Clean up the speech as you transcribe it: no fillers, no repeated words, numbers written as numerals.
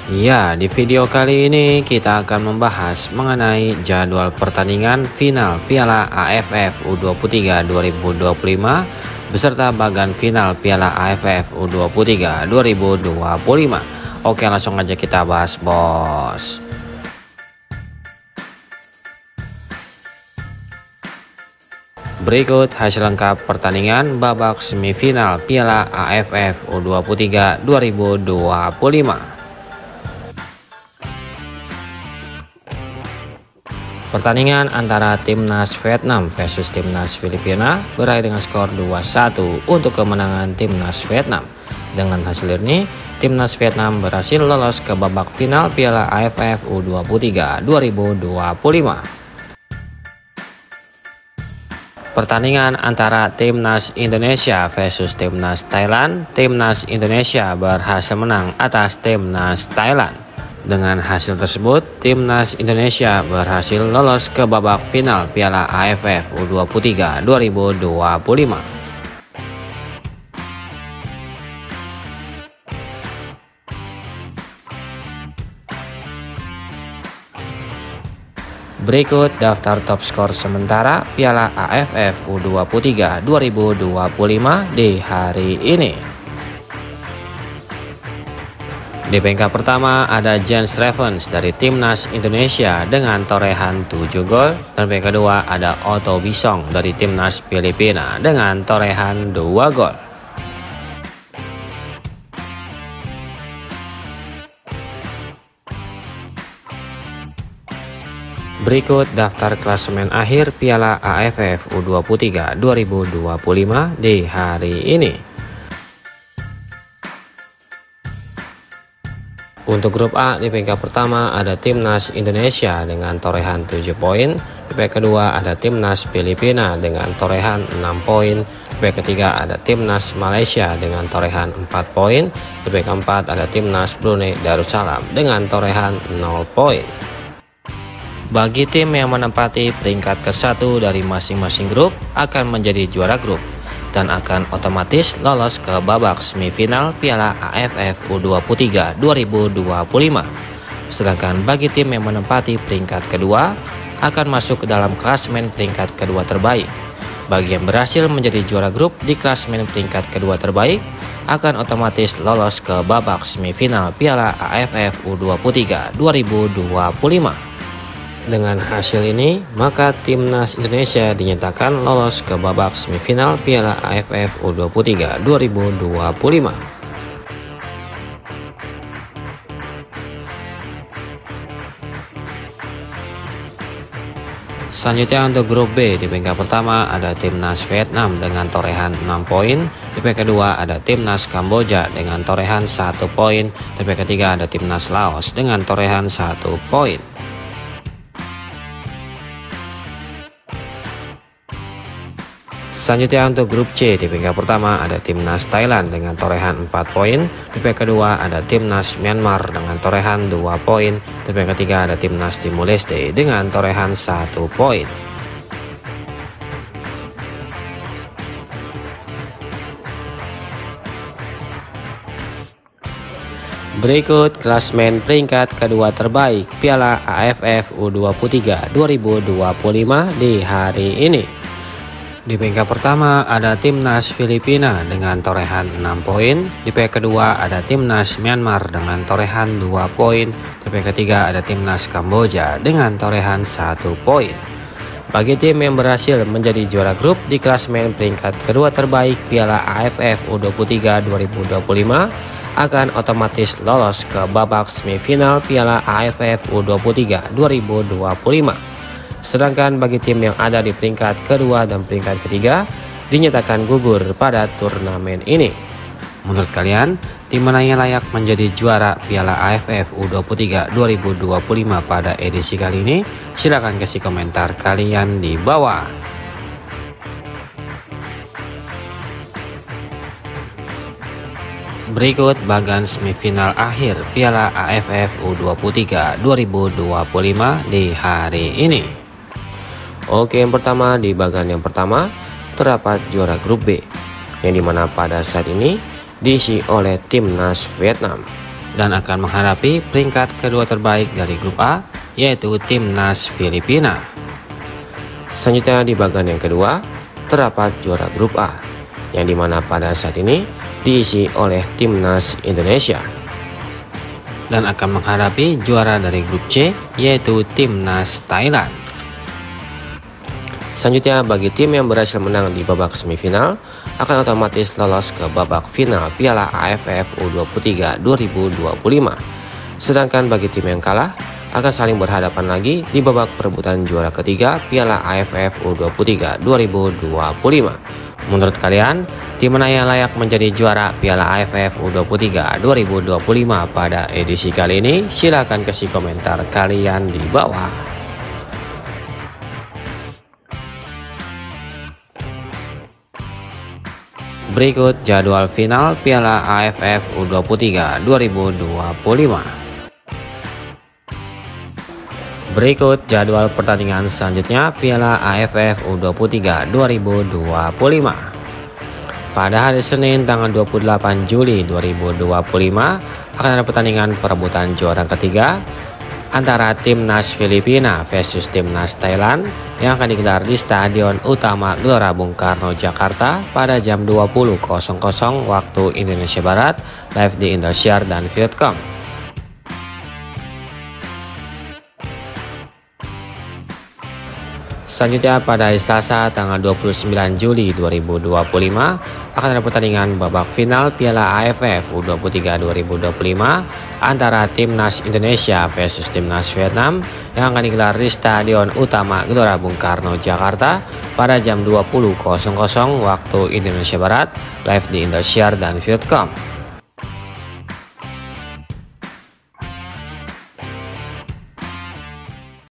Ya, di video kali ini kita akan membahas mengenai jadwal pertandingan final Piala AFF U23 2025 beserta bagan final Piala AFF U23 2025. Oke, langsung aja kita bahas, bos. Berikut hasil lengkap pertandingan babak semifinal Piala AFF U23 2025. Pertandingan antara Timnas Vietnam versus Timnas Filipina berakhir dengan skor 2-1 untuk kemenangan Timnas Vietnam. Dengan hasil ini, Timnas Vietnam berhasil lolos ke babak final Piala AFF U23 2025. Pertandingan antara Timnas Indonesia versus Timnas Thailand, Timnas Indonesia berhasil menang atas Timnas Thailand. Dengan hasil tersebut, Timnas Indonesia berhasil lolos ke babak final Piala AFF U23 2025. Berikut daftar top skor sementara Piala AFF U23 2025 di hari ini. Di peringkat pertama ada Jens Strevens dari Timnas Indonesia dengan torehan 7 gol. Dan peringkat kedua ada Otto Bisong dari Timnas Filipina dengan torehan 2 gol. Berikut daftar klasemen akhir Piala AFF U23 2025 di hari ini. Untuk grup A, di peringkat pertama ada Timnas Indonesia dengan torehan 7 poin. Di peringkat kedua ada Timnas Filipina dengan torehan 6 poin. Di peringkat ketiga ada Timnas Malaysia dengan torehan 4 poin. Di peringkat keempat ada Timnas Brunei Darussalam dengan torehan 0 poin. Bagi tim yang menempati peringkat ke-1 dari masing-masing grup akan menjadi juara grup dan akan otomatis lolos ke babak semifinal Piala AFF U23 2025. Sedangkan bagi tim yang menempati peringkat kedua akan masuk ke dalam klasemen peringkat kedua terbaik. Bagi yang berhasil menjadi juara grup di klasemen peringkat kedua terbaik akan otomatis lolos ke babak semifinal Piala AFF U23 2025. Dengan hasil ini, maka Timnas Indonesia dinyatakan lolos ke babak semifinal Piala AFF U23 2025. Selanjutnya untuk grup B, di peringkat pertama ada Timnas Vietnam dengan torehan 6 poin. Di peringkat kedua ada Timnas Kamboja dengan torehan 1 poin. Di peringkat ketiga ada Timnas Laos dengan torehan 1 poin. Selanjutnya untuk grup C, di peringkat pertama ada Timnas Thailand dengan torehan 4 poin. Di peringkat kedua ada Timnas Myanmar dengan torehan 2 poin. Di peringkat ketiga ada Timnas Timor Leste dengan torehan 1 poin. Berikut klasmen peringkat kedua terbaik Piala AFF U23 2025 di hari ini. Di peringkat pertama ada Timnas Filipina dengan torehan 6 poin. Di peringkat kedua ada Timnas Myanmar dengan torehan 2 poin. Di peringkat ketiga ada Timnas Kamboja dengan torehan 1 poin. Bagi tim yang berhasil menjadi juara grup di klasemen peringkat kedua terbaik Piala AFF U23 2025 akan otomatis lolos ke babak semifinal Piala AFF U23 2025. Sedangkan bagi tim yang ada di peringkat kedua dan peringkat ketiga dinyatakan gugur pada turnamen ini. Menurut kalian, tim mana yang layak menjadi juara Piala AFF U23 2025 pada edisi kali ini? Silahkan kasih komentar kalian di bawah. Berikut bagan semifinal akhir Piala AFF U23 2025 di hari ini. Oke, yang pertama di bagan yang pertama terdapat juara grup B, yang dimana pada saat ini diisi oleh Timnas Vietnam. dan akan menghadapi peringkat kedua terbaik dari grup A, yaitu Timnas Filipina. Selanjutnya di bagian yang kedua terdapat juara grup A, yang dimana pada saat ini diisi oleh Timnas Indonesia dan akan menghadapi juara dari grup C, yaitu Timnas Thailand. Selanjutnya bagi tim yang berhasil menang di babak semifinal akan otomatis lolos ke babak final Piala AFF U23 2025. Sedangkan bagi tim yang kalah akan saling berhadapan lagi di babak perebutan juara ketiga Piala AFF U23 2025. Menurut kalian, tim mana yang layak menjadi juara Piala AFF U23 2025 pada edisi kali ini? Silahkan kasih komentar kalian di bawah. Berikut jadwal final Piala AFF U23 2025. Berikut jadwal pertandingan selanjutnya Piala AFF U23 2025. Pada hari Senin tanggal 28 Juli 2025 akan ada pertandingan perebutan juara ketiga antara Timnas Filipina versus Timnas Thailand yang akan digelar di Stadion Utama Gelora Bung Karno, Jakarta pada jam 20.00 waktu Indonesia Barat, live di Indosiar dan Vietcom. Selanjutnya pada hari Selasa tanggal 29 Juli 2025 akan ada pertandingan babak final Piala AFF U23 2025 antara Timnas Indonesia versus Timnas Vietnam yang akan digelar di Stadion Utama Gelora Bung Karno, Jakarta pada jam 20.00 waktu Indonesia Barat, live di Indosiar dan Vietcom.